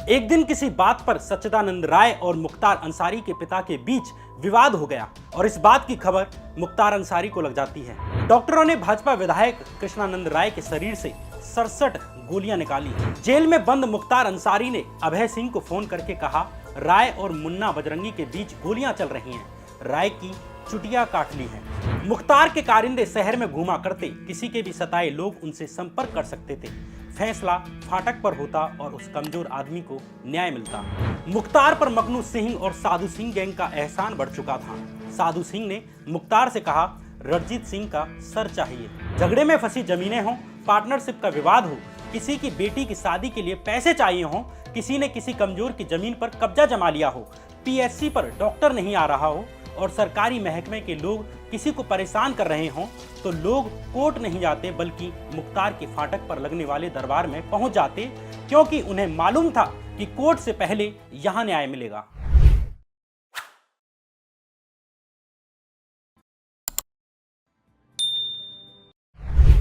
एक दिन किसी बात पर सच्चिदानंद राय और मुख्तार अंसारी के पिता के बीच विवाद हो गया और इस बात की खबर मुख्तार अंसारी को लग जाती है। डॉक्टरों ने भाजपा विधायक कृष्णानंद राय के शरीर से 67 गोलियां निकाली। जेल में बंद मुख्तार अंसारी ने अभय सिंह को फोन करके कहा, राय और मुन्ना बजरंगी के बीच गोलियां चल रही हैं, राय की चुटिया काट ली है। मुख्तार के कारिंदे शहर में घूमा करते, किसी के भी सताए लोग उनसे संपर्क कर सकते थे। फैसला फाटक पर होता और उस कमजोर आदमी को न्याय मिलता। मुख्तार पर मखनू सिंह और साधु सिंह गैंग का एहसान बढ़ चुका था। साधु सिंह ने मुख्तार से कहा, रणजीत सिंह का सर चाहिए। झगड़े में फंसी जमीनें हों, पार्टनरशिप का विवाद हो, किसी की बेटी की शादी के लिए पैसे चाहिए हों, किसी ने किसी कमजोर की जमीन पर कब्जा जमा लिया हो, पीएचसी पर डॉक्टर नहीं आ रहा हो और सरकारी महकमे के लोग किसी को परेशान कर रहे हों, तो लोग कोर्ट नहीं जाते बल्कि मुख्तार के फाटक पर लगने वाले दरबार में पहुंच जाते, क्योंकि उन्हें मालूम था कि कोर्ट से पहले यहां न्याय मिलेगा।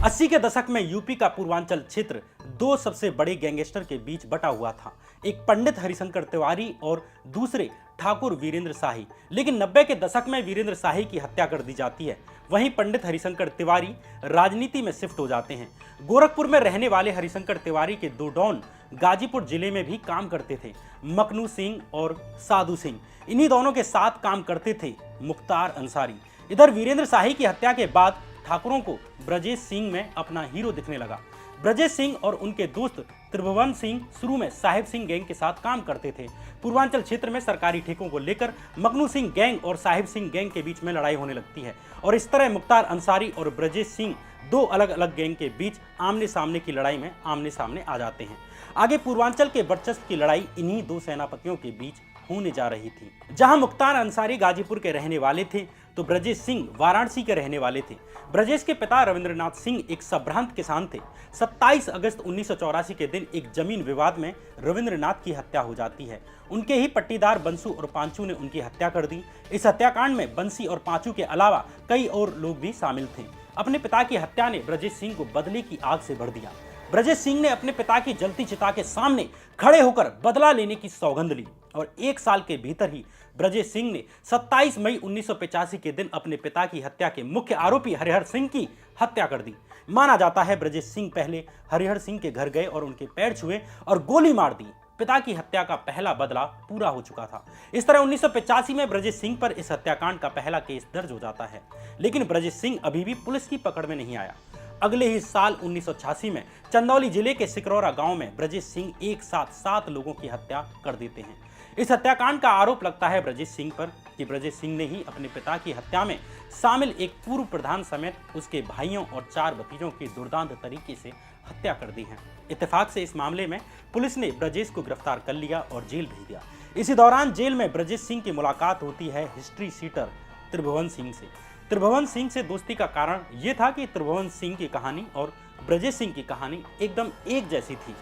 अस्सी के दशक में यूपी का पूर्वांचल क्षेत्र दो सबसे बड़े गैंगस्टर के बीच बटा हुआ था, एक पंडित हरिशंकर तिवारी और दूसरे ठाकुर वीरेंद्र शाही। लेकिन 90 के दशक में वीरेंद्र शाही की हत्या कर दी जाती है, वहीं पंडित हरिशंकर तिवारी राजनीति में शिफ्ट हो जाते हैं। गोरखपुर में रहने वाले हरिशंकर तिवारी के दो डॉन गाजीपुर जिले में भी काम करते थे, मखनू सिंह और साधु सिंह। इन्हीं दोनों के साथ काम करते थे मुख्तार अंसारी। इधर वीरेंद्र शाही की हत्या के बाद ठाकुरों को ब्रजेश सिंह में अपना हीरो दिखने लगा। ब्रजेश सिंह और उनके दोस्त त्रिभुवन सिंह शुरू में साहिब सिंह गैंग के साथ काम करते थे। पूर्वांचल क्षेत्र में सरकारी ठेकों को लेकर मखनू सिंह गैंग और साहिब सिंह गैंग के बीच में लड़ाई होने लगती है और इस तरह मुख्तार अंसारी और ब्रजेश सिंह दो अलग अलग गैंग के बीच आमने सामने की लड़ाई में आमने सामने आ जाते हैं। आगे पूर्वांचल के वर्चस्व की लड़ाई इन्हीं दो सेनापतियों के बीच होने जा रही थी। जहां मुख्तार अंसारी गाजीपुर के रहने वाले थे तो ब्रजेश सिंह वाराणसी के रहने वाले थे। ब्रजेश के पिता रविंद्रनाथ सिंह एक संभ्रांत किसान थे। 27 अगस्त 1984 के दिन एक जमीन विवाद में रविंद्रनाथ की हत्या हो जाती है। उनके ही पट्टीदार बंसू और पांचू ने उनकी हत्या कर दी। इस हत्याकांड में बंसी और पांचू के अलावा कई और लोग भी शामिल थे। अपने पिता की हत्या ने ब्रजेश सिंह को बदले की आग से भर दिया। ब्रजेश सिंह ने अपने पिता की जलती चिता के सामने खड़े होकर बदला लेने की सौगंध ली और 1 साल के भीतर ही ब्रजेश सिंह ने 27 मई 1985 के दिन अपने पिता की हत्या के मुख्य आरोपी हरिहर सिंह की हत्या कर दी। माना जाता है ब्रजेश सिंह पहले हरिहर सिंह के घर गए और उनके पैर छुए और गोली मार दी। पिता की हत्या का पहला बदला पूरा हो चुका था। इस तरह 1985 में ब्रजेश सिंह पर इस हत्याकांड का पहला केस दर्ज हो जाता है, लेकिन ब्रजेश सिंह अभी भी पुलिस की पकड़ में नहीं आया। अगले ही साल 1986 में चंदौली जिले के सिकरौरा गांव में ब्रजेश सिंह एक साथ 7 लोगों की हत्या कर देते हैं। इस हत्याकांड का आरोप लगता है ब्रजेश सिंह पर कि ब्रजेश सिंह ने ही अपने पिता की हत्या में शामिल एक पूर्व प्रधान समेत उसके भाइयों और 4 भतीजों की दुर्दांत तरीके से हत्या कर दी है। इत्तेफाक से इस मामले में पुलिस ने ब्रजेश को गिरफ्तार कर लिया और जेल भेज दिया। इसी दौरान जेल में ब्रजेश सिंह की मुलाकात होती है हिस्ट्री सीटर त्रिभुवन सिंह से। त्रिभुवन सिंह से दोस्ती का कारण यह था कि त्रिभुवन सिंह की कहानी और ब्रजेश सिंह की कहानी एकदम एक जैसी थी।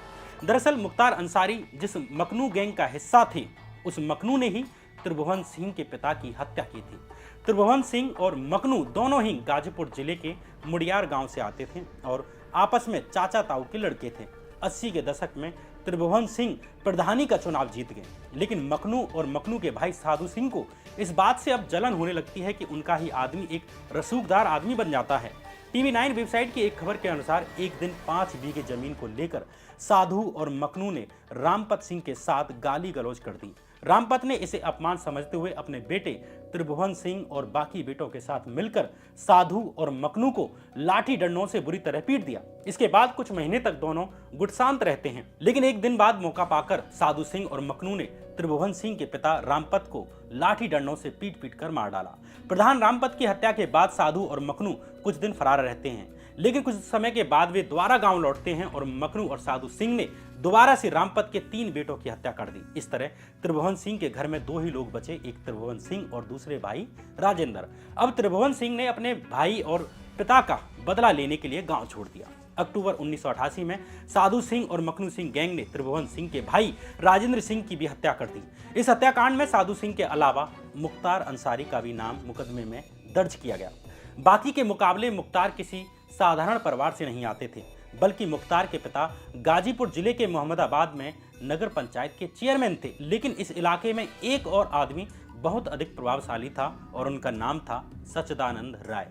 दरअसल मुख्तार अंसारी जिस मखनू गैंग का हिस्सा थे, उस मखनू ने ही त्रिभुवन सिंह के पिता की हत्या की थी। त्रिभुवन सिंह और मखनू दोनों ही गाजीपुर जिले के मुड़ियार गांव से आते थे और आपस में चाचा ताऊ के लड़के थे। 80 के दशक में त्रिभुवन सिंह प्रधानी का चुनाव जीत गए, लेकिन मखनू और मखनू के भाई साधु सिंह को इस बात से अब जलन होने लगती है कि उनका ही आदमी एक रसूखदार आदमी बन जाता है। TV9 वेबसाइट की एक खबर के अनुसार एक दिन 5 बीघे जमीन को लेकर साधु और मखनू ने रामपत सिंह के साथ गाली गलौज कर दी। रामपत ने इसे अपमान समझते हुए अपने बेटे त्रिभुवन सिंह और बाकी बेटों के साथ मिलकर साधु और मखनू को लाठी डंडों से बुरी तरह पीट दिया। इसके बाद कुछ महीने तक दोनों गुटशांत रहते हैं, लेकिन एक दिन बाद मौका पाकर साधु सिंह और मखनू ने त्रिभुवन सिंह के पिता रामपत को लाठी डंडों से पीट पीट कर मार डाला। प्रधान रामपत की हत्या के बाद साधु और मखनू कुछ दिन फरार रहते हैं, लेकिन कुछ समय के बाद वे दोबारा गांव लौटते हैं और मखनू और साधु सिंह ने दोबारा से रामपत के 3 बेटों की हत्या कर दी। इस तरह त्रिभुवन सिंह के घर में 2 ही लोग बचे, एक त्रिभुवन सिंह और दूसरे भाई राजेंद्र। अब त्रिभुवन सिंह ने अपने भाई और पिता का बदला लेने के लिए गांव छोड़ दिया। अक्टूबर 1988 में साधु सिंह और मखनू सिंह गैंग ने त्रिभुवन सिंह के भाई राजेंद्र सिंह की भी हत्या कर दी। इस हत्याकांड में साधु सिंह के अलावा मुख्तार अंसारी का भी नाम मुकदमे में दर्ज किया गया। बाकी के मुकाबले मुख्तार किसी साधारण परिवार से नहीं आते थे, बल्कि मुख्तार के पिता गाजीपुर जिले के मोहम्मदाबाद में नगर पंचायत के चेयरमैन थे। लेकिन इस इलाके में एक और आदमी बहुत अधिक प्रभावशाली था और उनका नाम था सच्चिदानंद राय।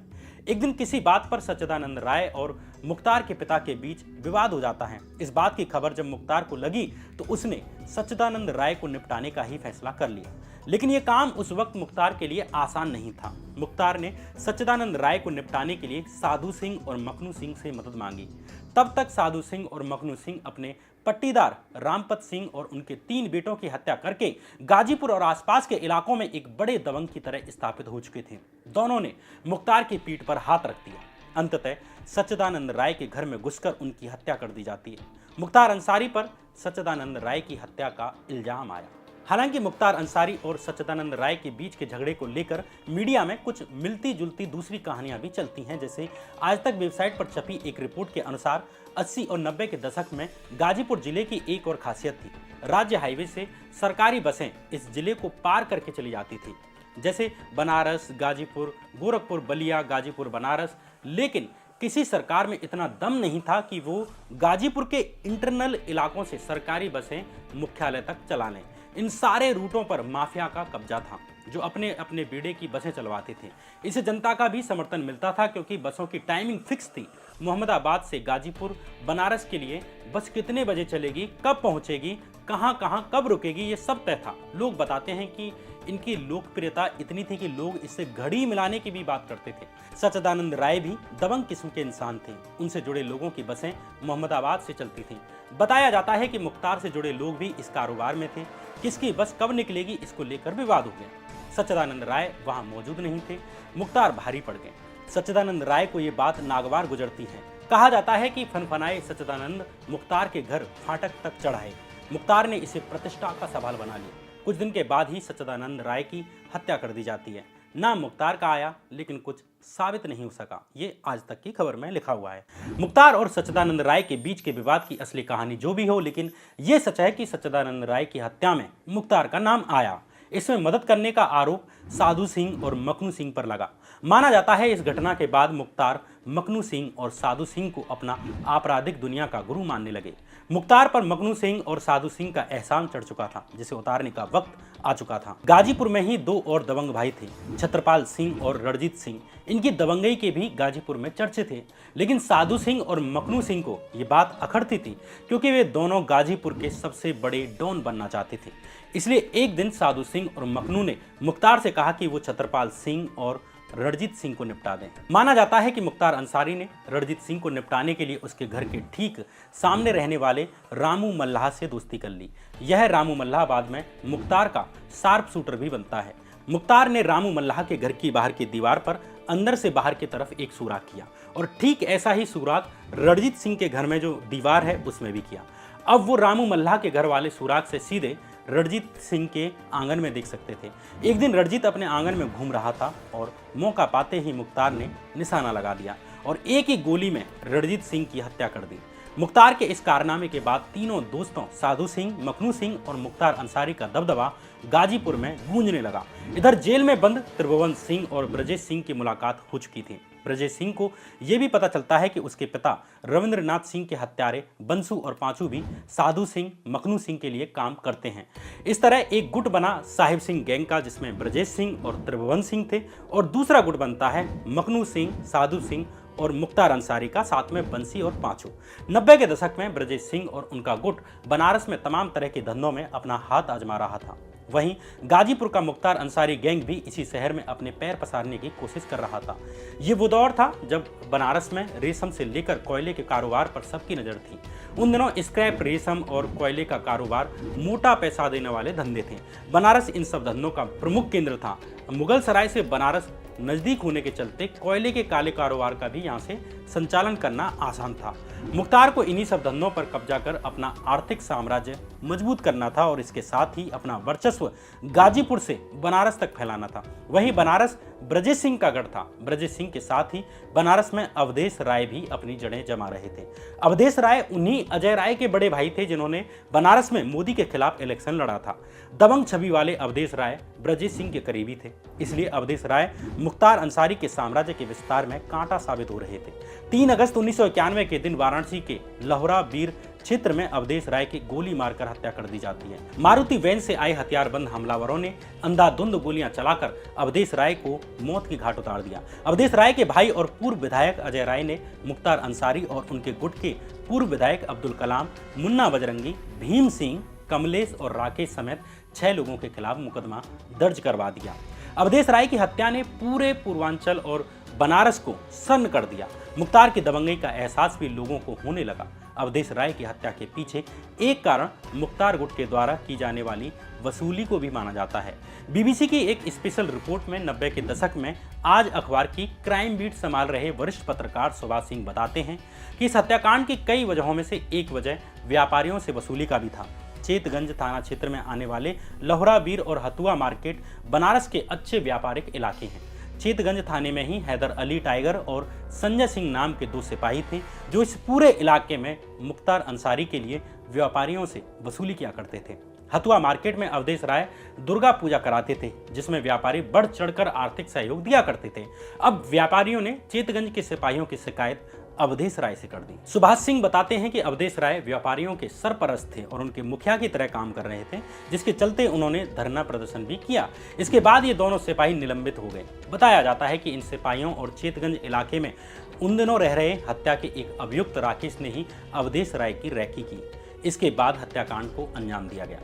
एक दिन किसी बात पर सच्चिदानंद राय और मुख्तार के पिता के बीच विवाद हो जाता है। इस बात की खबर जब मुख्तार को लगी तो उसने सच्चिदानंद राय को निपटाने का ही फैसला कर लिया। लेकिन यह काम उस वक्त मुख्तार के लिए आसान नहीं था। मुख्तार ने सच्चिदानंद राय को निपटाने के लिए साधु सिंह और मखनू सिंह से मदद मांगी। तब तक साधु सिंह और मखनू सिंह अपने पट्टीदार रामपत सिंह और उनके 3 बेटों की हत्या करके गाजीपुर और आसपास के इलाकों में एक बड़े दबंग की तरह स्थापित हो चुके थे। दोनों ने मुख्तार की पीठ पर हाथ रख दिया। अंततः सच्चिदानंद राय के घर में घुसकर उनकी हत्या कर दी जाती है। मुख्तार अंसारी पर सच्चिदानंद राय की हत्या का इल्जाम आया। हालांकि मुख्तार अंसारी और सच्चिदानंद राय के बीच के झगड़े को लेकर मीडिया में कुछ मिलती जुलती दूसरी कहानियां भी चलती हैं। जैसे आज तक वेबसाइट पर छपी एक रिपोर्ट के अनुसार 80 और 90 के दशक में गाजीपुर जिले की एक और खासियत थी। राज्य हाईवे से सरकारी बसें इस जिले को पार करके चली जाती थी, जैसे बनारस, गाजीपुर, गोरखपुर, बलिया, गाजीपुर, बनारस। लेकिन किसी सरकार में इतना दम नहीं था कि वो गाजीपुर के इंटरनल इलाकों से सरकारी बसें मुख्यालय तक चला लें। इन सारे रूटों पर माफिया का कब्जा था, जो अपने अपने बेड़े की बसें चलवाते थे। इसे जनता का भी समर्थन मिलता था, क्योंकि बसों की टाइमिंग फिक्स थी। मोहम्मदाबाद से गाजीपुर, बनारस के लिए बस कितने बजे चलेगी, कब पहुंचेगी, कहां कहां कब रुकेगी, ये सब तय था। लोग बताते हैं कि इनकी लोकप्रियता इतनी थी कि लोग इससे घड़ी मिलाने की भी बात करते थे। सच्चिदानंद राय भी दबंग किस्म के इंसान थे। उनसे जुड़े लोगों की बसें मोहम्मदाबाद से चलती थीं। बताया जाता है कि मुख्तार से जुड़े लोग भी इस कारोबार में थे। किसकी बस कब निकलेगी, इसको लेकर विवाद हो गया। सच्चिदानंद राय वहां मौजूद नहीं थे। मुख्तार भारी पड़ गए। सच्चिदानंद राय को ये बात नागवार गुजरती है। कहा जाता है कि फनफनाए सच्चिदानंद मुख्तार के घर फाटक तक चढ़ाए। मुख्तार ने इसे प्रतिष्ठा का सवाल बना लिया। कुछ दिन के बाद ही सच्चिदानंद राय की हत्या कर दी जाती है। नाम मुख्तार का आया, लेकिन कुछ साबित नहीं हो सका। ये आज तक की खबर में लिखा हुआ है। मुख्तार और सच्चिदानंद राय के बीच के विवाद की असली कहानी जो भी हो, लेकिन ये सच है कि सच्चिदानंद राय की हत्या में मुख्तार का नाम आया। इसमें मदद करने का आरोप साधु सिंह और मखनू सिंह पर लगा। माना जाता है इस घटना के बाद मुख्तार मखनू सिंह और साधु सिंह को अपना आपराधिक दुनिया का गुरु मानने लगे। मुख्तार पर मखनू सिंह और साधु सिंह का एहसान चढ़ चुका था, जिसे उतारने का वक्त आ चुका था। गाजीपुर में ही 2 और दबंग भाई थे, छत्रपाल सिंह और रणजीत सिंह। इनकी दबंगई के भी गाजीपुर में चर्चे थे। लेकिन साधु सिंह और मखनू सिंह को ये बात अखड़ती थी, क्योंकि वे दोनों गाजीपुर के सबसे बड़े डॉन बनना चाहते थे। इसलिए एक दिन साधु सिंह और मखनू ने मुख्तार से कहा कि वो छत्रपाल सिंह और रणजीत सिंह को निपटा दें। माना जाता है कि मुख्तार अंसारी ने रणजीत सिंह को निपटाने के लिए उसके घर के ठीक सामने रहने वाले रामू मल्लाह से दोस्ती कर ली। यह रामू मल्लाह बाद में मुख्तार का शार्प शूटर भी बनता है। मुख्तार ने रामू मल्लाह के घर की बाहर की दीवार पर अंदर से बाहर की तरफ एक सुराख किया, और ठीक ऐसा ही सुराख रणजीत सिंह के घर में जो दीवार है उसमें भी किया। अब वो रामू मल्लाह के घर वाले सुराख से सीधे रणजीत सिंह के आंगन में देख सकते थे। एक दिन रणजीत अपने आंगन में घूम रहा था और मौका पाते ही मुख्तार ने निशाना लगा दिया और एक ही गोली में रणजीत सिंह की हत्या कर दी। मुख्तार के इस कारनामे के बाद तीनों दोस्तों साधु सिंह, मखनू सिंह और मुख्तार अंसारी का दबदबा गाजीपुर में गूंजने लगा। इधर जेल में बंद त्रिभुवन सिंह और ब्रजेश सिंह की मुलाकात हो चुकी थी। ब्रजेश सिंह को यह भी पता चलता है कि उसके पिता रविंद्रनाथ सिंह के हत्यारे बंसू और पांचू भी साधु सिंह, मखनू सिंह के लिए काम करते हैं। इस तरह एक गुट बना साहिब सिंह गैंग का, जिसमें ब्रजेश सिंह और त्रिभुवन सिंह थे, और दूसरा गुट बनता है मखनू सिंह, साधु सिंह और मुख्तार अंसारी का, साथ में बंसी और पांचू। 90 के दशक में ब्रजेश सिंह और उनका गुट बनारस में तमाम तरह के धंधों में अपना हाथ आजमा रहा था। वहीं गाजीपुर का मुख्तार अंसारी गैंग भी इसी शहर में अपने पैर पसारने की कोशिश कर रहा था। ये वो दौर था जब बनारस में रेशम से लेकर कोयले के कारोबार पर सबकी नज़र थी। उन दिनों स्क्रैप, रेशम और कोयले का कारोबार मोटा पैसा देने वाले धंधे थे। बनारस इन सब धंधों का प्रमुख केंद्र था। मुगल सराय से बनारस नज़दीक होने के चलते कोयले के काले कारोबार का भी यहाँ से संचालन करना आसान था। मुख्तार को इन्हीं सब धंधों पर कब्जा कर अपना आर्थिक साम्राज्य मजबूत करना था और इसके साथ ही अपना वर्चस्व गाजीपुर से बनारस तक फैलाना था। वहीं बनारस ब्रजेश सिंह का गढ़ था। ब्रजेश सिंह के साथ ही बनारस में अवधेश राय भी अपनी जड़ें जमा रहे थे। अवधेश राय उन्हीं अजय राय के बड़े भाई थे जिन्होंने बनारस में मोदी के खिलाफ इलेक्शन लड़ा था। दबंग छवि वाले अवधेश राय ब्रजेश सिंह के करीबी थे, इसलिए अवधेश राय मुख्तार अंसारी के साम्राज्य के विस्तार में कांटा साबित हो रहे थे। 3 अगस्त 1991 के दिन वाराणसी के लहुरा वीर क्षेत्र में अवधेश राय की गोली मारकर हत्या कर दी जाती है। मारुति वैन से आए हथियारबंद हमलावरों ने अंधाधुंध गोलियां चलाकर अवधेश राय को मौत की घाट उतार दिया। अवधेश राय के भाई और पूर्व विधायक अजय राय ने मुख्तार अंसारी और उनके गुट के पूर्व विधायक अब्दुल कलाम, मुन्ना बजरंगी, भीम सिंह, कमलेश और राकेश समेत 6 लोगों के खिलाफ मुकदमा दर्ज करवा दिया। अवधेश राय की हत्या ने पूरे पूर्वांचल और बनारस को सन्न कर दिया। मुख्तार की दबंगई का एहसास भी लोगों को होने लगा। अवधेश राय की हत्या के पीछे एक कारण मुख्तार गुट के द्वारा की जाने वाली वसूली को भी माना जाता है। बीबीसी की एक स्पेशल रिपोर्ट में 90 के दशक में आज अखबार की क्राइम बीट संभाल रहे वरिष्ठ पत्रकार सुभाष सिंह बताते हैं कि इस हत्याकांड की कई वजहों में से एक वजह व्यापारियों से वसूली का भी था। चेतगंज थाना क्षेत्र में आने वाले लोहरावीर और हथुआ मार्केट बनारस के अच्छे व्यापारिक इलाके हैं। चेतगंज थाने में ही हैदर अली टाइगर और संजय सिंह नाम के 2 सिपाही थे जो इस पूरे इलाके में मुख्तार अंसारी के लिए व्यापारियों से वसूली किया करते थे। हथुआ मार्केट में अवधेश राय दुर्गा पूजा कराते थे जिसमें व्यापारी बढ़ चढ़कर आर्थिक सहयोग दिया करते थे। अब व्यापारियों ने चेतगंज के सिपाहियों की शिकायत अवधेश राय से कर दी। सुभाष सिंह बताते हैं कि अवधेश राय व्यापारियों के सरपरस्त थे और उनके मुखिया की तरह काम कर रहे थे, जिसके चलते उन्होंने धरना प्रदर्शन भी किया। इसके बाद ये दोनों सिपाही निलंबित हो गए। बताया जाता है कि इन सिपाहियों और चेतगंज इलाके में उन दिनों रह रहे हत्या के एक अभियुक्त राकेश ने ही अवधेश राय की रैकी की। इसके बाद हत्याकांड को अंजाम दिया गया।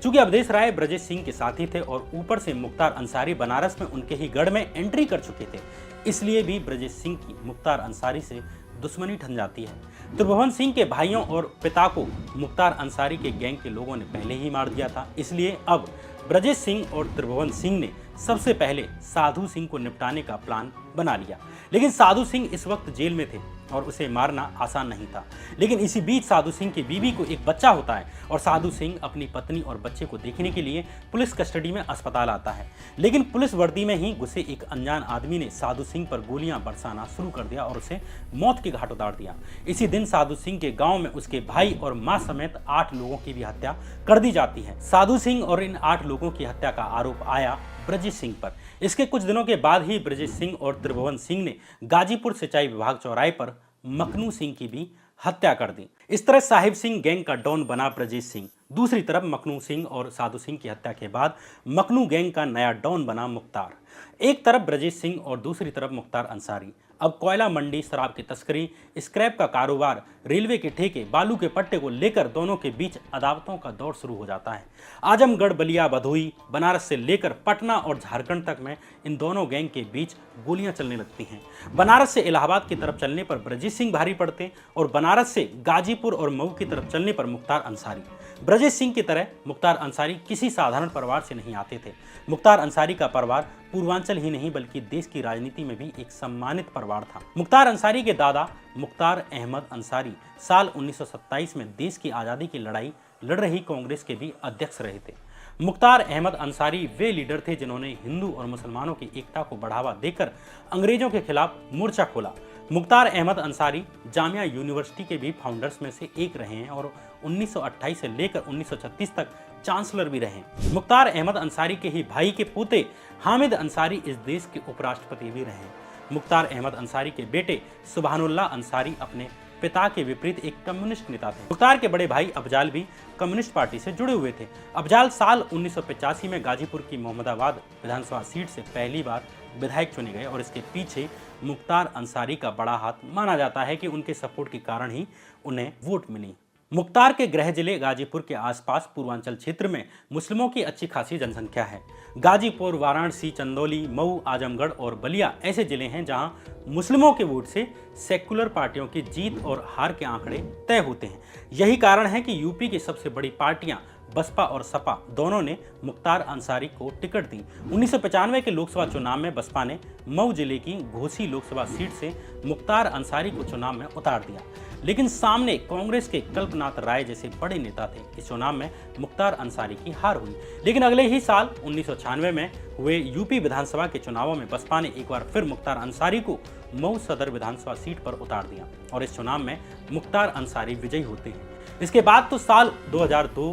चूंकि अवधेश राय ब्रजेश सिंह के साथी थे और ऊपर से मुख्तार अंसारी बनारस में उनके ही गढ़ में एंट्री कर चुके थे, इसलिए भी ब्रजेश सिंह की मुख्तार अंसारी से दुश्मनी ठन जाती है। त्रिभुवन सिंह के भाइयों और पिता को मुख्तार अंसारी के गैंग के लोगों ने पहले ही मार दिया था, इसलिए अब ब्रजेश सिंह और त्रिभुवन सिंह ने सबसे पहले साधु सिंह को निपटाने का प्लान बना लिया। लेकिन साधु सिंह इस वक्त जेल में थे और उसे मारना आसान नहीं था। लेकिन इसी बीच साधु सिंह की बीवी को एक बच्चा होता है और साधु सिंह अपनी पत्नी और बच्चे को देखने के लिए पुलिस कस्टडी में अस्पताल आता है। लेकिन पुलिस वर्दी में ही घुसे एक अनजान आदमी ने साधु सिंह पर गोलियां बरसाना शुरू कर दिया और उसे मौत की घाट उतार दिया। इसी दिन साधु सिंह के गाँव में उसके भाई और माँ समेत 8 लोगों की भी हत्या कर दी जाती है। साधु सिंह और इन 8 लोगों की हत्या का आरोप आया ब्रजेश सिंह पर। इसके कुछ दिनों के बाद ही ब्रजेश सिंह और त्रिभुवन सिंह ने गाजीपुर सिंचाई विभाग चौराहे पर मखनू सिंह की भी हत्या कर दी। इस तरह साहिब सिंह गैंग का डॉन बना ब्रजेश सिंह। दूसरी तरफ मखनू सिंह और साधु सिंह की हत्या के बाद मखनू गैंग का नया डॉन बना मुख्तार। एक तरफ ब्रजेश सिंह और दूसरी तरफ मुख्तार अंसारी। अब कोयला मंडी, शराब की तस्करी, स्क्रैप का कारोबार, रेलवे के ठेके, बालू के पट्टे को लेकर दोनों के बीच अदावतों का दौर शुरू हो जाता है। आजमगढ़, बलिया, भदोही, बनारस से लेकर पटना और झारखंड तक में इन दोनों गैंग के बीच गोलियां चलने लगती हैं। बनारस से इलाहाबाद की तरफ चलने पर ब्रजेश सिंह भारी पड़ते और बनारस से गाजीपुर और मऊ की तरफ चलने पर मुख्तार अंसारी। ब्रजेश सिंह की तरह मुख्तार अंसारी किसी साधारण परिवार से नहीं आते थे। मुख्तार अंसारी का परिवार पूर्वांचल ही नहीं बल्कि देश की राजनीति में भी एक सम्मानित परिवार था। मुख्तार अंसारी के दादा मुख्तार अहमद अंसारी साल 1927 में देश की आज़ादी की लड़ाई लड़ रही कांग्रेस के भी अध्यक्ष रहे थे। मुख्तार अहमद अंसारी वे लीडर थे जिन्होंने हिंदू और मुसलमानों की एकता को बढ़ावा देकर अंग्रेजों के खिलाफ मोर्चा खोला। मुख्तार अहमद अंसारी जामिया यूनिवर्सिटी के भी फाउंडर्स में से एक रहे हैं और 1928 से लेकर 1936 तक चांसलर भी रहे। मुख्तार अहमद अंसारी के ही भाई के पोते हामिद अंसारी इस देश के उपराष्ट्रपति भी रहे। मुख्तार अहमद अंसारी के बेटे सुभानुल्लाह अंसारी अपने पिता के विपरीत एक कम्युनिस्ट नेता थे। मुख्तार के बड़े भाई अफजाल भी कम्युनिस्ट पार्टी से जुड़े हुए थे। अफजाल साल 1985 में गाजीपुर की मोहम्मदाबाद विधानसभा सीट से पहली बार विधायक चुने गए और इसके पीछे मुख्तार अंसारी का बड़ा हाथ माना जाता है कि उनके सपोर्ट के कारण ही उन्हें वोट मिली। मुख्तार के गृह जिले गाजीपुर के आसपास पूर्वांचल क्षेत्र में मुस्लिमों की अच्छी खासी जनसंख्या है। गाजीपुर, वाराणसी, चंदौली, मऊ, आजमगढ़ और बलिया ऐसे जिले हैं जहां मुस्लिमों के वोट से सेक्युलर पार्टियों की जीत और हार के आंकड़े तय होते हैं। यही कारण है कि यूपी की सबसे बड़ी पार्टियां बसपा और सपा दोनों ने मुख्तार अंसारी को टिकट दी। 1995 के लोकसभा चुनाव में बसपा ने मऊ जिले की घोसी लोकसभा सीट से मुख्तार अंसारी को चुनाव में उतार दिया, लेकिन सामने कांग्रेस के कल्पनाथ राय जैसे बड़े नेता थे। इस चुनाव में मुख्तार अंसारी की हार हुई, लेकिन अगले ही साल 1996 में हुए यूपी विधानसभा के चुनावों में बसपा ने एक बार फिर मुख्तार अंसारी को मऊ सदर विधानसभा सीट पर उतार दिया और इस चुनाव में मुख्तार अंसारी विजयी होते हैं। इसके बाद तो साल 2002,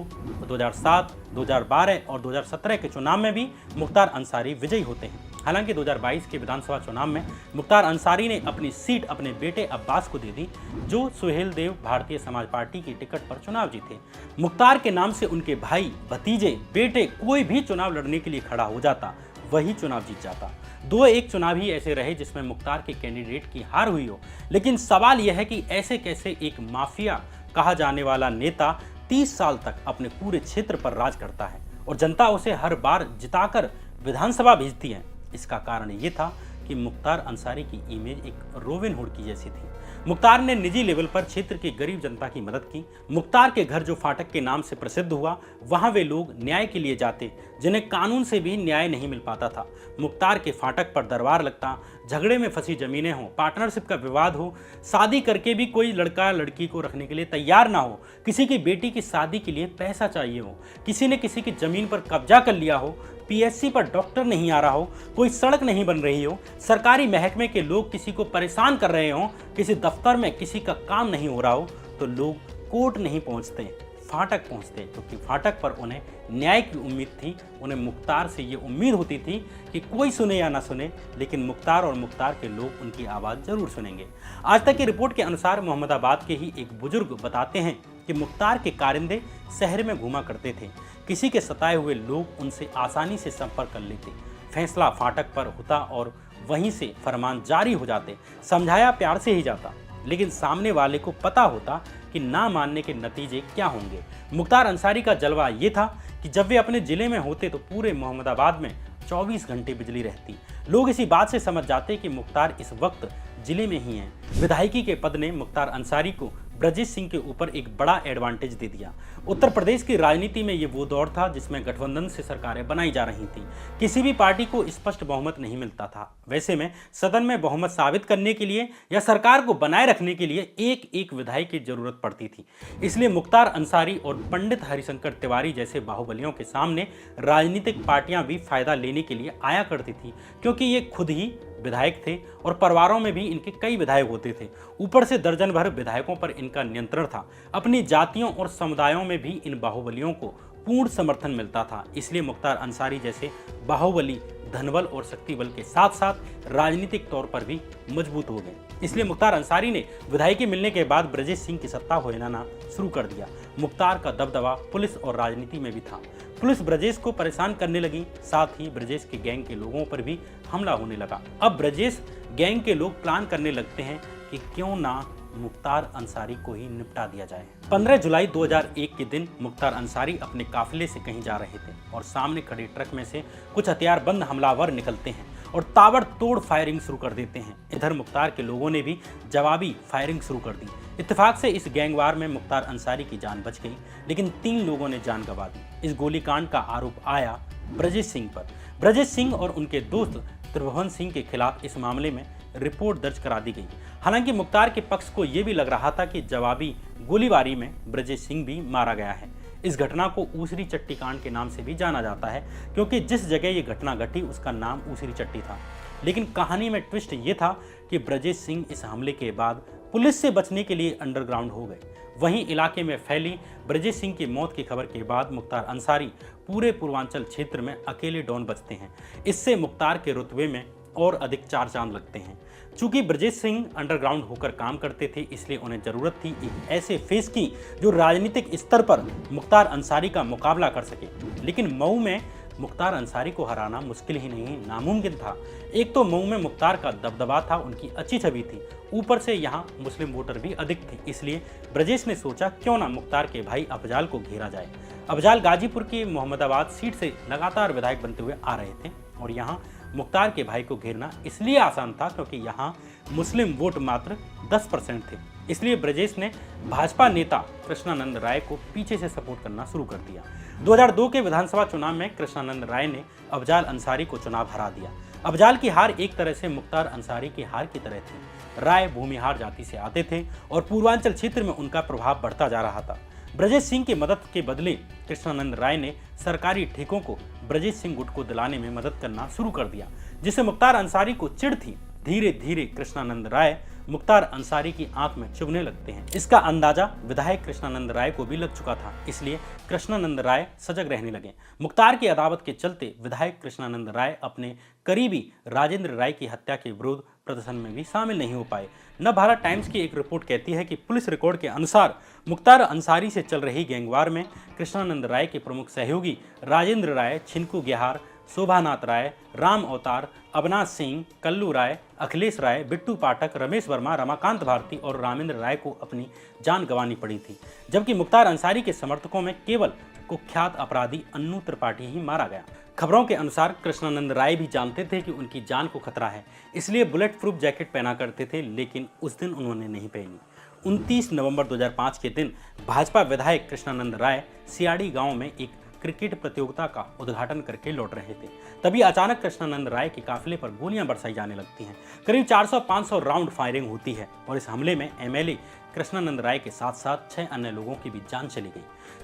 2007, 2012 और 2017 के चुनाव में भी मुख्तार अंसारी विजयी होते हैं। हालांकि 2022 के विधानसभा चुनाव में मुख्तार अंसारी ने अपनी सीट अपने बेटे अब्बास को दे दी, जो सुहेल देव भारतीय समाज पार्टी की टिकट पर चुनाव जीते। मुख्तार के नाम से उनके भाई, भतीजे, बेटे कोई भी चुनाव लड़ने के लिए खड़ा हो जाता, वही चुनाव जीत जाता। 2-1 चुनाव ही ऐसे रहे जिसमें मुख्तार के कैंडिडेट की हार हुई हो, लेकिन सवाल यह है कि ऐसे कैसे एक माफिया कहा जाने वाला नेता 30 साल तक अपने पूरे क्षेत्र पर राज करता है और जनता उसे हर बार जिताकर विधानसभा भेजती है। इसका कारण ये था कि मुख्तार अंसारी की इमेज एक रॉबिन हुड की जैसी थी। मुख्तार ने निजी लेवल पर क्षेत्र की गरीब जनता की मदद की। मुख्तार के घर जो फाटक के नाम से प्रसिद्ध हुआ, वहां वे लोग न्याय के लिए जाते जिन्हें कानून से भी न्याय नहीं मिल पाता था। मुख्तार के फाटक पर दरबार लगता, झगड़े में फंसी जमीनें हों, पार्टनरशिप का विवाद हो, शादी करके भी कोई लड़का लड़की को रखने के लिए तैयार ना हो, किसी की बेटी की शादी के लिए पैसा चाहिए हो, किसी ने किसी की जमीन पर कब्जा कर लिया हो, पीएससी पर डॉक्टर नहीं आ रहा हो, कोई सड़क नहीं बन रही हो, सरकारी महकमे के लोग किसी को परेशान कर रहे हो, किसी दफ्तर में किसी का काम नहीं हो रहा हो, तो लोग कोर्ट नहीं पहुंचते, फाटक पहुंचते, क्योंकि फाटक पर उन्हें न्याय की उम्मीद थी। उन्हें मुख्तार से ये उम्मीद होती थी कि कोई सुने या ना सुने, लेकिन मुख्तार और मुख्तार के लोग उनकी आवाज़ जरूर सुनेंगे। आज तक की रिपोर्ट के अनुसार मोहम्मदाबाद के ही एक बुजुर्ग बताते हैं कि मुख्तार के कारिंदे शहर में घूमा करते थे। किसी के सताए हुए लोग उनसे आसानी से संपर्क कर लेते, फैसला फाटक पर होता और वहीं से फरमान जारी हो जाते। समझाया प्यार से ही जाता, लेकिन सामने वाले को पता होता कि ना मानने के नतीजे क्या होंगे। मुख्तार अंसारी का जलवा ये था कि जब वे अपने जिले में होते तो पूरे मोहम्मदाबाद में 24 घंटे बिजली रहती। लोग इसी बात से समझ जाते कि मुख्तार इस वक्त जिले में ही हैं। विधायकी के पद ने मुख्तार अंसारी को ब्रजेश सिंह के ऊपर एक बड़ा एडवांटेज दे दिया। उत्तर प्रदेश की राजनीति में ये वो दौर था जिसमें गठबंधन से सरकारें बनाई जा रही थी। किसी भी पार्टी को स्पष्ट बहुमत नहीं मिलता था। वैसे में सदन में बहुमत साबित करने के लिए या सरकार को बनाए रखने के लिए एक एक विधायक की जरूरत पड़ती थी। इसलिए मुख्तार अंसारी और पंडित हरिशंकर तिवारी जैसे बाहुबलियों के सामने राजनीतिक पार्टियां भी फायदा लेने के लिए आया करती थी, क्योंकि ये खुद ही विधायक थे और परिवारों में भी इनके कई विधायक होते थे। ऊपर से दर्जन भर विधायकों पर इनका नियंत्रण था। अपनी जातियों और समुदायों में भी इन बाहुबलियों को पूर्ण समर्थन मिलता था। इसलिए मुख्तार अंसारी जैसे बाहुबली धनबल और शक्ति बल के साथ साथ राजनीतिक तौर पर भी मजबूत हो गए। इसलिए मुख्तार अंसारी ने विधायकी मिलने के बाद ब्रजेश सिंह की सत्ता हो हिलाना शुरू कर दिया। मुख्तार का दबदबा पुलिस और राजनीति में भी था। पुलिस ब्रजेश को परेशान करने लगी, साथ ही ब्रजेश के गैंग के लोगों पर भी हमला होने लगा। अब ब्रजेश गैंग के लोग प्लान करने लगते हैं कि क्यों ना मुख्तार अंसारी को ही निपटा दिया जाए। 15 जुलाई 2001 के दिन मुख्तार अंसारी अपने काफिले से कहीं जा रहे थे और सामने खड़े ट्रक में से कुछ हथियारबंद हमलावर निकलते हैं और ताबड़तोड़ फायरिंग शुरू कर देते हैं। इधर मुख्तार के लोगों ने भी जवाबी फायरिंग शुरू कर दी। इत्तेफाक से इस गैंगवार में मुख्तार अंसारी की जान बच गई, लेकिन 3 लोगों ने जान गंवा दी। इस गोलीकांड का आरोप आया ब्रजेश सिंह पर। ब्रजेश सिंह और उनके दोस्त त्रिभुवन सिंह के खिलाफ इस मामले में रिपोर्ट दर्ज करा दी गई। हालांकि मुख्तार के पक्ष को यह भी लग रहा था कि जवाबी गोलीबारी में ब्रजेश सिंह भी मारा गया है। इस घटना को ऊसरी चट्टी कांड के नाम से भी जाना जाता है, क्योंकि जिस जगह ये घटना घटी उसका नाम ऊसरी चट्टी था। लेकिन कहानी में ट्विस्ट ये था कि ब्रजेश सिंह इस हमले के बाद पुलिस से बचने के लिए अंडरग्राउंड हो गए। वहीं इलाके में फैली ब्रजेश सिंह की मौत की खबर के बाद मुख्तार अंसारी पूरे पूर्वांचल क्षेत्र में अकेले डॉन बचते हैं। इससे मुख्तार के रुतबे में और अधिक 4 चांद लगते हैं। चूंकि ब्रजेश सिंह अंडरग्राउंड होकर काम करते थे, इसलिए उन्हें जरूरत थी एक ऐसे फेस की जो राजनीतिक स्तर पर मुख्तार अंसारी का मुकाबला कर सके। लेकिन मऊ में मुख्तार अंसारी को हराना मुश्किल ही नहीं, नामुमकिन था। एक तो मऊ में मुख्तार का दबदबा था, उनकी अच्छी छवि थी, ऊपर से यहाँ मुस्लिम वोटर भी अधिक थे। इसलिए ब्रजेश ने सोचा क्यों ना मुख्तार के भाई अफजाल को घेरा जाए। अफजाल गाजीपुर की मोहम्मदाबाद सीट से लगातार विधायक बनते हुए आ रहे थे और यहाँ मुख्तार के भाई को घेरना इसलिए आसान था क्योंकि यहाँ मुस्लिम वोट मात्र 10% थे। इसलिए ब्रजेश ने भाजपा नेता कृष्णानंद राय को पीछे से सपोर्ट करना शुरू कर दिया। 2002 के विधानसभा चुनाव में कृष्णानंद राय ने अफजाल अंसारी को चुनाव हरा दिया। अफजाल की हार एक तरह से मुख्तार अंसारी की हार की तरह थी। राय भूमिहार जाति से आते थे और पूर्वांचल क्षेत्र में उनका प्रभाव बढ़ता जा रहा था। ब्रजेश सिंह की मदद के बदले कृष्णानंद राय ने सरकारी ठेकों को ब्रजेश सिंह गुट को दिलाने में मदद करना शुरू कर दिया, जिससे मुख्तार अंसारी को चिढ़ थी। धीरे धीरे कृष्णानंद राय मुख्तार अंसारी की आंख में चुभने लगते हैं। इसका अंदाजा विधायक कृष्णानंद राय को भी लग चुका था, इसलिए कृष्णानंद राय सजग रहने लगे। मुख्तार की अदावत के चलते विधायक कृष्णानंद राय अपने करीबी राजेंद्र राय की हत्या के विरोध प्रदर्शन में भी शामिल नहीं हो पाए। नव भारत टाइम्स की एक रिपोर्ट कहती है कि पुलिस रिकॉर्ड के अनुसार मुख्तार अंसारी से चल रही गैंगवार में कृष्णानंद राय के प्रमुख सहयोगी राजेंद्र राय, छिनकू गेहार, शोभानाथ राय, राम अवतार, अविनाश सिंह, कल्लू राय, अखिलेश राय, बिट्टू पाठक, रमेश वर्मा, रमाकांत भारती और रामेंद्र राय को अपनी जान गंवानी पड़ी थी, जबकि मुख्तार अंसारी के समर्थकों में केवल कुख्यात अपराधी अन्नू त्रिपाठी ही मारा गया। खबरों के अनुसार कृष्णानंद राय भी जानते थे कि उनकी जान को खतरा है, इसलिए बुलेट प्रूफ जैकेट पहना करते थे, लेकिन उस दिन उन्होंने नहीं पहनी। 29 नवंबर 2005 के दिन भाजपा विधायक कृष्णानंद राय सियाड़ी गांव में एक क्रिकेट प्रतियोगिता का उद्घाटन करके लौट रहे थे। तभी अचानक कृष्णानंद राय के काफिले पर गोलियां बरसाई जाने लगती हैं। करीब 400-500 राउंड फायरिंग होती है और इस हमले में एमएलए कृष्णानंद राय के साथ साथ 6 अन्य लोगों की भी जान चली गई।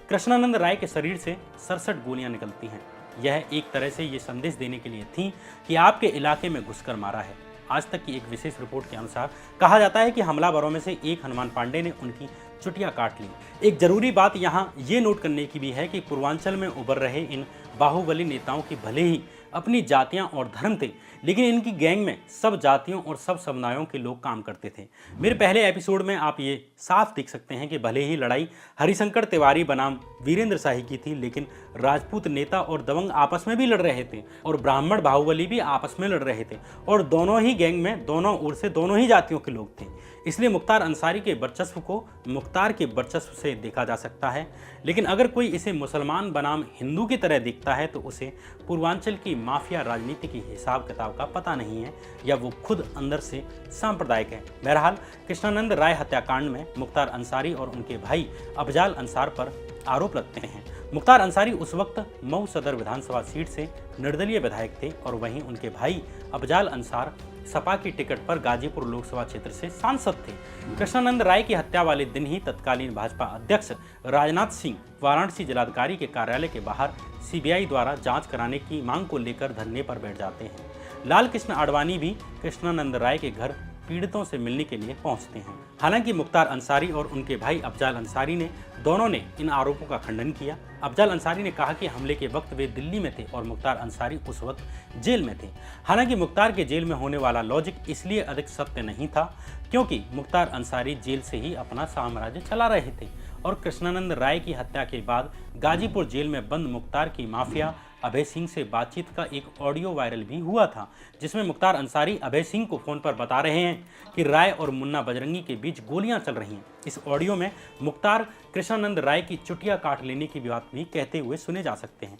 कृष्णानंद राय के शरीर से 67 गोलियां निकलती हैं। यह एक तरह से ये संदेश देने के लिए थी कि आपके इलाके में घुसकर मारा है। आज तक की एक विशेष रिपोर्ट के अनुसार कहा जाता है कि हमलावरों में से एक हनुमान पांडे ने उनकी चुटिया काट ली। एक जरूरी बात यहाँ ये नोट करने की भी है कि पूर्वांचल में उभर रहे इन बाहुबली नेताओं की भले ही अपनी जातियां और धर्म थे, लेकिन इनकी गैंग में सब जातियों और सब समुदायों के लोग काम करते थे। मेरे पहले एपिसोड में आप ये साफ देख सकते हैं कि भले ही लड़ाई हरिशंकर तिवारी बनाम वीरेंद्र शाही की थी, लेकिन राजपूत नेता और दबंग आपस में भी लड़ रहे थे और ब्राह्मण बाहुबली भी आपस में लड़ रहे थे और दोनों ही गैंग में दोनों ओर से दोनों ही जातियों के लोग थे। इसलिए मुख्तार अंसारी के वर्चस्व को मुख्तार के वर्चस्व से देखा जा सकता है, लेकिन अगर कोई इसे मुसलमान बनाम हिंदू की तरह देखता है तो उसे पूर्वांचल की माफिया राजनीति की हिसाब किताब का पता नहीं है या वो खुद अंदर से सांप्रदायिक है। बहरहाल कृष्णानंद राय हत्याकांड में मुख्तार अंसारी और उनके भाई अफजाल अंसार पर आरोप लगते हैं। मुख्तार अंसारी उस वक्त मऊ सदर विधानसभा सीट से निर्दलीय विधायक थे और वहीं उनके भाई अफजाल अंसार सपा की टिकट पर गाजीपुर लोकसभा क्षेत्र से सांसद थे। कृष्णानंद राय की हत्या वाले दिन ही तत्कालीन भाजपा अध्यक्ष राजनाथ सिंह वाराणसी जिलाधिकारी के कार्यालय के बाहर सीबीआई द्वारा जांच कराने की मांग को लेकर धरने पर बैठ जाते हैं। लाल कृष्ण आडवाणी भी कृष्णानंद राय के घर पीड़ितों से मिलने के लिए पहुंचते हैं। हालांकि मुख्तार अंसारी और उनके भाई अफजाल अंसारी ने दोनों ने इन आरोपों का खंडन किया। अफजाल अंसारी ने कहा कि हमले के वक्त वे दिल्ली में थे और मुख्तार अंसारी उस वक्त जेल में थे। हालांकि मुख्तार के जेल में होने वाला लॉजिक इसलिए अधिक सत्य नहीं था क्योंकि मुख्तार अंसारी जेल से ही अपना साम्राज्य चला रहे थे और कृष्णानंद राय की हत्या के बाद गाजीपुर जेल में बंद मुख्तार की माफिया अभय सिंह से बातचीत का एक ऑडियो वायरल भी हुआ था, जिसमें मुख्तार अंसारी अभय सिंह को फोन पर बता रहे हैं कि राय और मुन्ना बजरंगी के बीच गोलियां चल रही हैं। इस ऑडियो में मुख्तार कृष्णानंद राय की चुटिया काट लेने की बात भी कहते हुए सुने जा सकते हैं।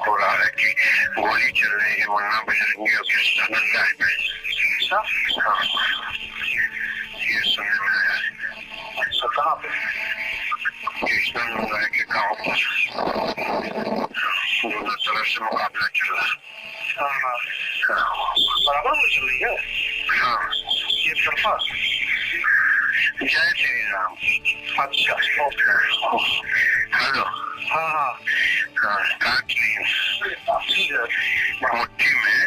हो रहा है कि गोली चल रही है मुन्ना बजरंगी और कृष्णानंद राय पे। ये सुनने में आया। अच्छा, कहाँ पे? कृष्णानंद राय के गाँव पर दोनों तरफ से मुकाबला चल रहा है। बराबर में चल रही है। हाँ, ये तरफा जय श्री राम। अच्छा, हेलो। हाँ हाँ हाँ, काट ली मुट्ठी में।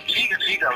ठीक है।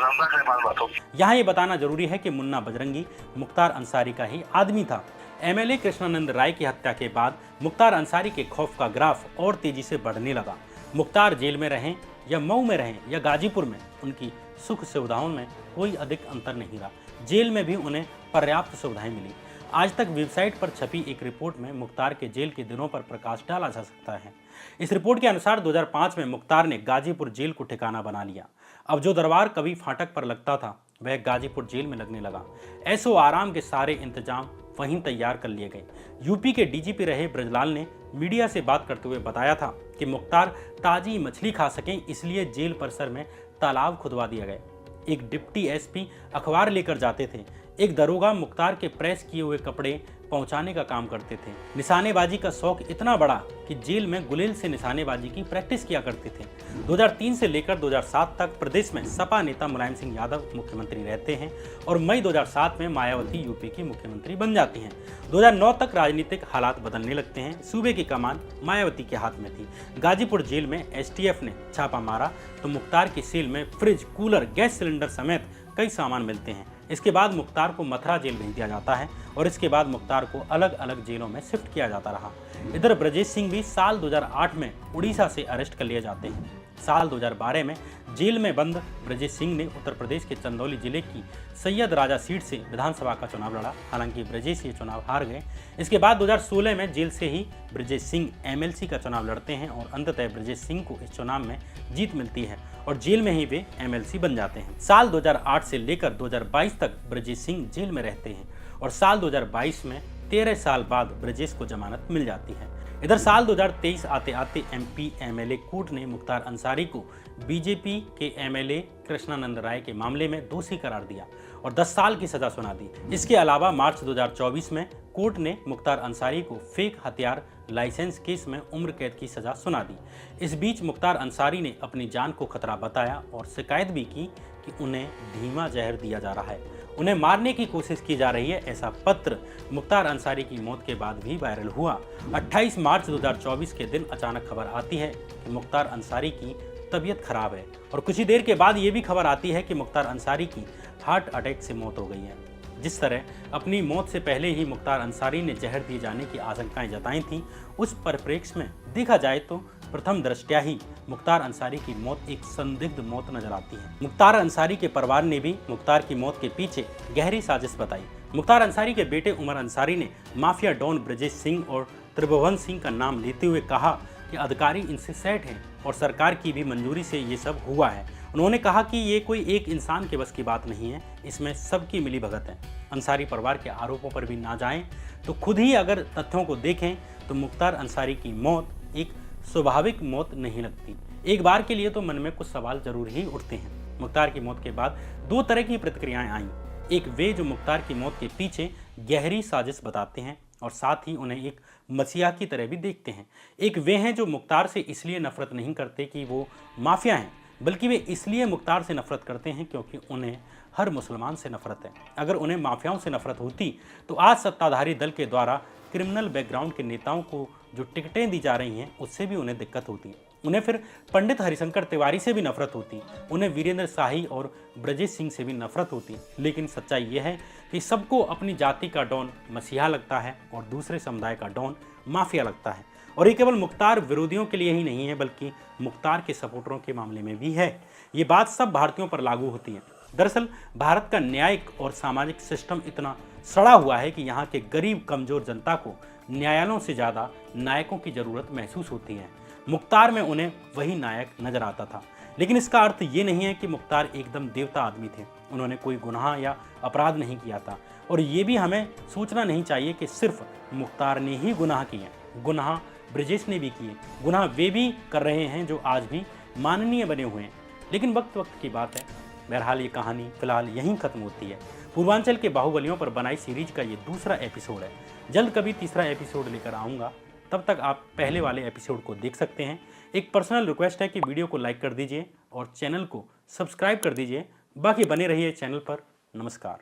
यहाँ ये बताना जरूरी है कि मुन्ना बजरंगी मुख्तार अंसारी का ही आदमी था। एमएलए कृष्णानंद राय की हत्या के बाद मुख्तार अंसारी के खौफ का ग्राफ और तेजी से बढ़ने लगा। मुख्तार जेल में रहें या मऊ में रहें या गाजीपुर में, उनकी सुख सुविधाओं में कोई अधिक अंतर नहीं रहा। जेल में भी उन्हें पर्याप्त सुविधाएं मिली। आज तक वेबसाइट पर छपी एक रिपोर्ट में मुख्तार के जेल के दिनों पर प्रकाश डाला जा सकता है। इस रिपोर्ट के अनुसार 2005 में मुख्तार ने गाजीपुर जेल को ठिकाना बना लिया। अब जो दरबार कभी फाटक पर लगता था वह गाजीपुर जेल में लगने लगा। ऐसो आराम के सारे इंतजाम वहीं तैयार कर लिए गए। यूपी के डीजीपी रहे ब्रजलाल ने मीडिया से बात करते हुए बताया था कि मुख्तार ताजी मछली खा सकें इसलिए जेल परिसर में तालाब खुदवा दिया गया। एक डिप्टी एसपी अखबार लेकर जाते थे। एक दरोगा मुख्तार के प्रेस किए हुए कपड़े पहुंचाने का काम करते थे। निशानेबाजी का शौक इतना बड़ा कि जेल में गुलेल से निशानेबाजी की प्रैक्टिस किया करते थे। 2003 से लेकर 2007 तक प्रदेश में सपा नेता मुलायम सिंह यादव मुख्यमंत्री रहते हैं और मई 2007 में मायावती यूपी की मुख्यमंत्री बन जाती हैं। 2009 तक राजनीतिक हालात बदलने लगते हैं। सूबे की कमान मायावती के हाथ में थी। गाजीपुर जेल में एसटीएफ ने छापा मारा तो मुख्तार की सेल में फ्रिज, कूलर, गैस सिलेंडर समेत कई सामान मिलते हैं। इसके बाद मुख्तार को मथुरा जेल भेज दिया जाता है और इसके बाद मुख्तार को अलग अलग जेलों में शिफ्ट किया जाता रहा। इधर ब्रजेश सिंह भी साल 2008 में उड़ीसा से अरेस्ट कर लिए जाते हैं। साल 2012 में जेल में बंद ब्रजेश सिंह ने उत्तर प्रदेश के चंदौली जिले की सैयद राजा सीट से विधानसभा का चुनाव लड़ा। हालांकि ब्रजेश ये चुनाव हार गए। इसके बाद 2016 में जेल से ही ब्रजेश सिंह एमएलसी का चुनाव लड़ते हैं और अंततः ब्रजेश सिंह को इस चुनाव में जीत मिलती है और जेल में ही वे एमएलसी बन जाते हैं। साल 2008 से लेकर 2022 तक ब्रजेश सिंह जेल में रहते हैं और साल 2022 में 13 साल बाद ब्रजेश को जमानत मिल जाती है। इधर साल 2023 आते आते एमपी एमएलए कोर्ट ने मुख्तार अंसारी को बीजेपी के एमएलए कृष्णानंद राय के मामले में दोषी करार दिया और 10 साल की सजा सुना दी। इसके अलावा मार्च 2024 में कोर्ट ने मुख्तार अंसारी को फेक हथियार लाइसेंस केस में उम्र कैद की सजा सुना दी। इस बीच मुख्तार अंसारी ने अपनी जान को खतरा बताया और शिकायत भी की कि उन्हें धीमा जहर दिया जा रहा है, उन्हें मारने की कोशिश की जा रही है। ऐसा पत्र मुख्तार अंसारी की मौत के बाद भी वायरल हुआ। 28 मार्च 2024 के दिन अचानक खबर आती है कि मुख्तार अंसारी की तबीयत खराब है और कुछ ही देर के बाद ये भी खबर आती है कि मुख्तार अंसारी की हार्ट अटैक से मौत हो गई है। जिस तरह अपनी मौत से पहले ही मुख्तार अंसारी ने जहर दिए जाने की आशंकाएं जताई थीं, उस परिप्रेक्ष्य में देखा जाए तो प्रथम दृष्टया ही मुख्तार अंसारी की मौत एक संदिग्ध मौत नजर आती है। मुख्तार अंसारी के परिवार ने भी मुख्तार की मौत के पीछे गहरी साजिश बताई। मुख्तार अंसारी के बेटे उमर अंसारी ने माफिया डॉन ब्रजेश सिंह और त्रिभुवन सिंह का नाम लेते हुए कहा कि अधिकारी इनसे सेट हैं और सरकार की भी मंजूरी से ये सब हुआ है। उन्होंने कहा कि ये कोई एक इंसान के बस की बात नहीं है, इसमें सबकी मिलीभगत है। अंसारी परिवार के आरोपों पर भी ना जाएं तो खुद ही अगर तथ्यों को देखें तो मुख्तार अंसारी की मौत एक स्वाभाविक मौत नहीं लगती। एक बार के लिए तो मन में कुछ सवाल जरूर ही उठते हैं। मुख्तार की मौत के बाद 2 तरह की प्रतिक्रियाएं आईं। एक वे जो मुख्तार की मौत के पीछे गहरी साजिश बताते हैं और साथ ही उन्हें एक मसीहा की तरह भी देखते हैं। एक वे हैं जो मुख्तार से इसलिए नफरत नहीं करते कि वो माफिया हैं, बल्कि वे इसलिए मुख्तार से नफरत करते हैं क्योंकि उन्हें हर मुसलमान से नफरत है। अगर उन्हें माफियाओं से नफरत होती तो आज सत्ताधारी दल के द्वारा क्रिमिनल बैकग्राउंड के नेताओं को जो टिकटें दी जा रही हैं उससे भी उन्हें दिक्कत होती। उन्हें फिर पंडित हरिशंकर तिवारी से भी नफरत होती, उन्हें वीरेंद्र शाही और ब्रजेश सिंह से भी नफरत होती। लेकिन सच्चाई यह है कि सबको अपनी जाति का डॉन मसीहा लगता है और दूसरे समुदाय का डॉन माफिया लगता है। और ये केवल मुख्तार विरोधियों के लिए ही नहीं है बल्कि मुख्तार के सपोर्टरों के मामले में भी है। ये बात सब भारतीयों पर लागू होती है। दरअसल भारत का न्यायिक और सामाजिक सिस्टम इतना सड़ा हुआ है कि यहाँ के गरीब कमजोर जनता को न्यायालयों से ज़्यादा नायकों की ज़रूरत महसूस होती है। मुख्तार में उन्हें वही नायक नजर आता था, लेकिन इसका अर्थ ये नहीं है कि मुख्तार एकदम देवता आदमी थे। उन्होंने कोई गुनाह या अपराध नहीं किया था और ये भी हमें सोचना नहीं चाहिए कि सिर्फ मुख्तार ने ही गुनाह किए। गुनाह ब्रजेश ने भी किए, गुनाह वे भी कर रहे हैं जो आज भी माननीय बने हुए हैं। लेकिन वक्त वक्त की बात है। बहरहाल ये कहानी फिलहाल यहीं खत्म होती है। पूर्वांचल के बाहुबलियों पर बनाई सीरीज का ये दूसरा एपिसोड है। जल्द कभी तीसरा एपिसोड लेकर आऊँगा, तब तक आप पहले वाले एपिसोड को देख सकते हैं। एक पर्सनल रिक्वेस्ट है कि वीडियो को लाइक कर दीजिए और चैनल को सब्सक्राइब कर दीजिए। बाकी बने रहिए चैनल पर। नमस्कार।